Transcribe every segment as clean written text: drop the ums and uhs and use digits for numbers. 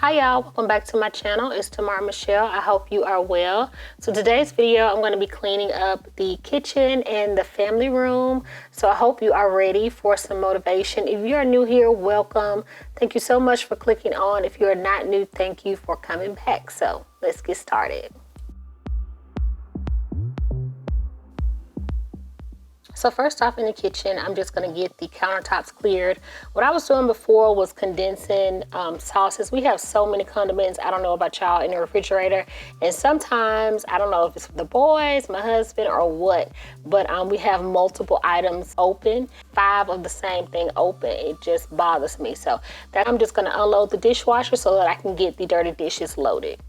Hi y'all, welcome back to my channel. It's Tamara Michelle. I hope you are well. So today's video, I'm going to be cleaning up the kitchen and the family room. So I hope you are ready for some motivation. If you are new here, welcome. Thank you so much for clicking on. If you are not new, thank you for coming back. So let's get started. So first off in the kitchen, I'm just gonna get the countertops cleared. What I was doing before was condensing sauces. We have so many condiments, I don't know about y'all, in the refrigerator. And sometimes, I don't know if it's for the boys, my husband, or what, but we have multiple items open, 5 of the same thing open. It just bothers me. So that I'm just gonna unload the dishwasher so that I can get the dirty dishes loaded.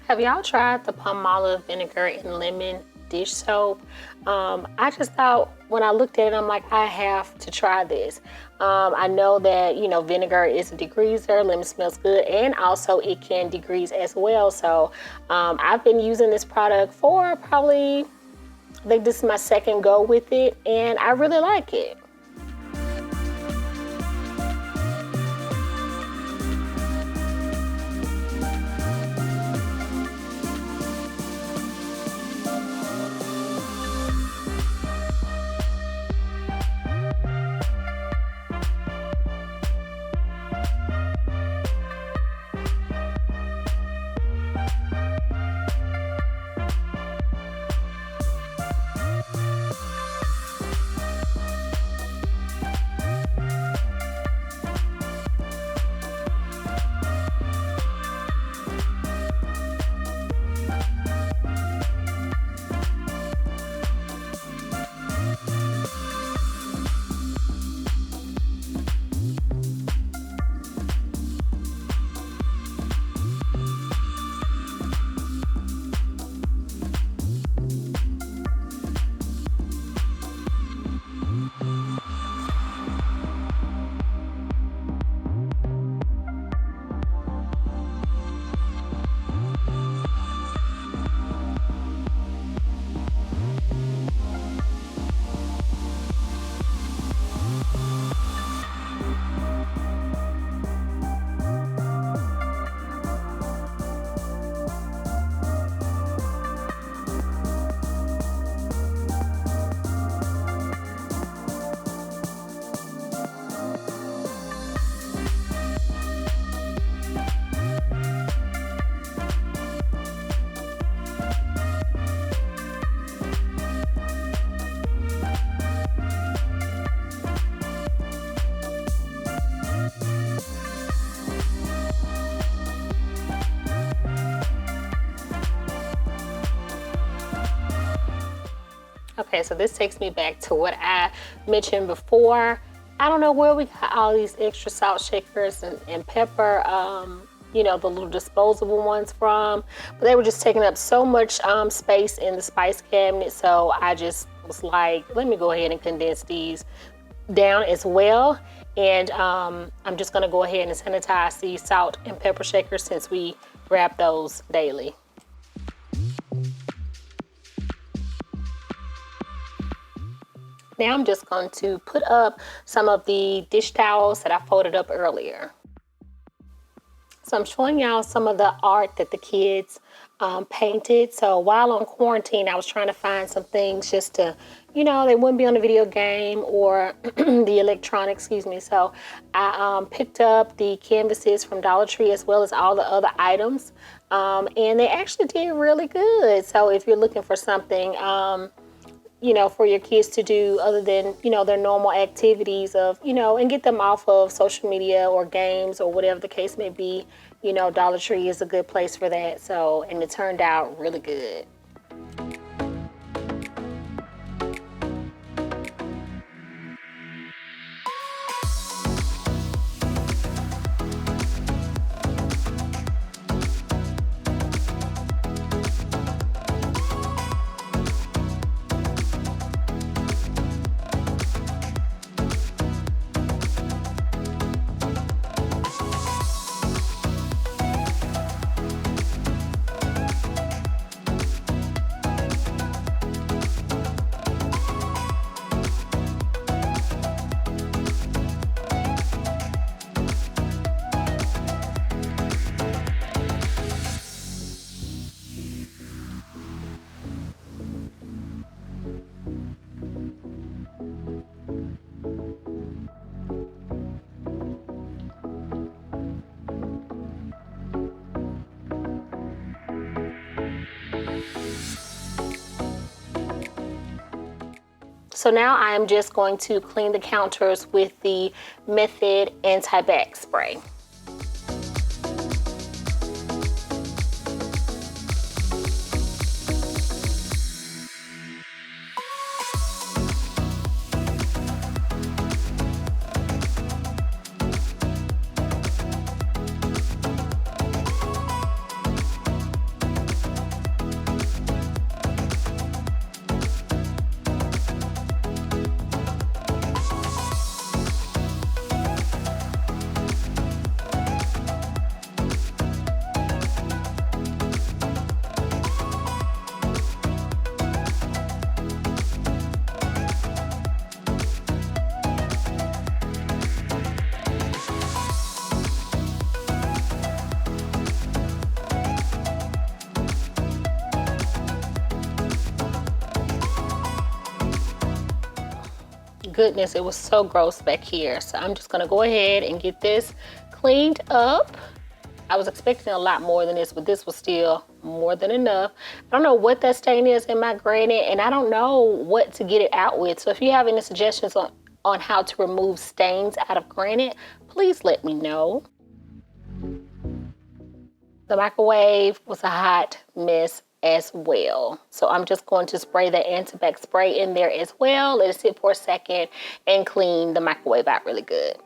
Have y'all tried the Palmolive vinegar and lemon dish soap? I just thought when I looked at it, I'm like, I have to try this. I know that, you know, vinegar is a degreaser, lemon smells good, and also it can degrease as well. So I've been using this product for probably, I think this is my second go with it, and I really like it. Okay, so this takes me back to what I mentioned before. I don't know where we got all these extra salt shakers and pepper, you know, the little disposable ones from, but they were just taking up so much space in the spice cabinet. So I just was like, let me go ahead and condense these down as well. And I'm just gonna go ahead and sanitize the salt and pepper shakers since we grab those daily. Now I'm just going to put up some of the dish towels that I folded up earlier. So I'm showing y'all some of the art that the kids painted. So while on quarantine, I was trying to find some things just to, you know, they wouldn't be on the video game or the electronics, excuse me. So I picked up the canvases from Dollar Tree as well as all the other items. And they actually did really good. So if you're looking for something, you know, for your kids to do other than, you know, their normal activities of, you know, and get them off of social media or games or whatever the case may be, you know, Dollar Tree is a good place for that. So, and it turned out really good. So now I am just going to clean the counters with the Method Anti-Bac Spray. Goodness, it was so gross back here. So I'm just gonna go ahead and get this cleaned up. I was expecting a lot more than this, but this was still more than enough. I don't know what that stain is in my granite, and I don't know what to get it out with. So if you have any suggestions on how to remove stains out of granite, please let me know. The microwave was a hot mess as well. So I'm just going to spray the anti-bac spray in there as well. Let it sit for a second and clean the microwave out really good.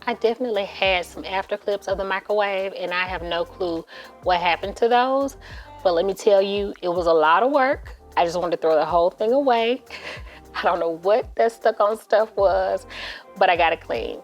I definitely had some after clips of the microwave, and I have no clue what happened to those. But let me tell you, it was a lot of work. I just wanted to throw the whole thing away. I don't know what that stuck on stuff was, but I got it clean.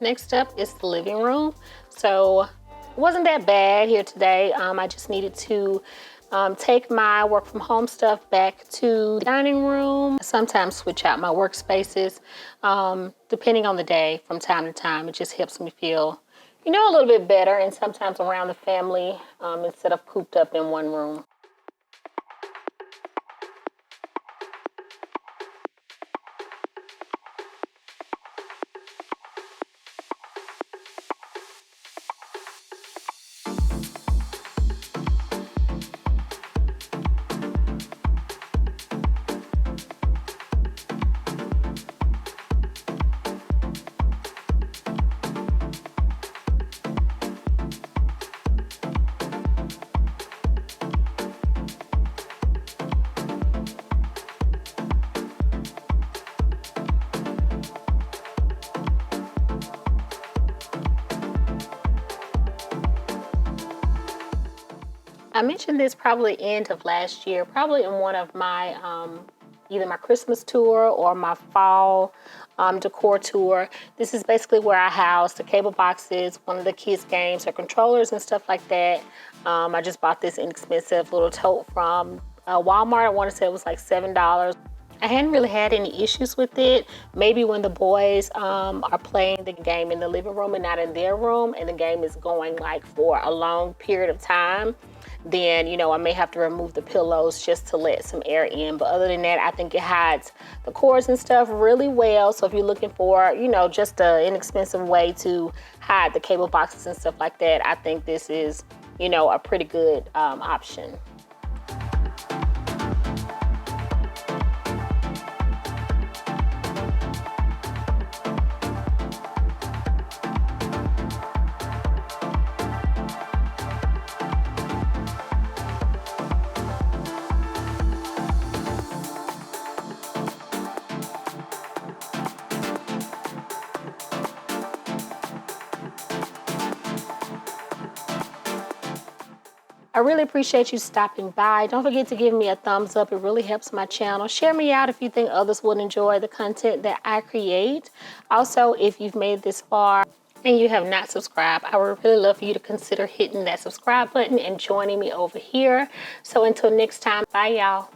Next up is the living room. So it wasn't that bad here today. I just needed to take my work from home stuff back to the dining room. I sometimes switch out my workspaces depending on the day from time to time. It just helps me feel, you know, a little bit better, and sometimes around the family instead of cooped up in one room. I mentioned this probably end of last year, probably in one of my either my Christmas tour or my fall decor tour. This is basically where I house the cable boxes, one of the kids' games, or controllers and stuff like that. I just bought this inexpensive little tote from Walmart. I want to say it was like $7. I hadn't really had any issues with it. Maybe when the boys are playing the game in the living room and not in their room, and the game is going like for a long period of time, then, you know, I may have to remove the pillows just to let some air in. But other than that, I think it hides the cords and stuff really well. So if you're looking for, you know, just an inexpensive way to hide the cable boxes and stuff like that, I think this is, you know, a pretty good option. I really appreciate you stopping by. Don't forget to give me a thumbs up. It really helps my channel. Share me out if you think others would enjoy the content that I create. Also, if you've made this far and you have not subscribed, I would really love for you to consider hitting that subscribe button and joining me over here. So until next time, bye y'all.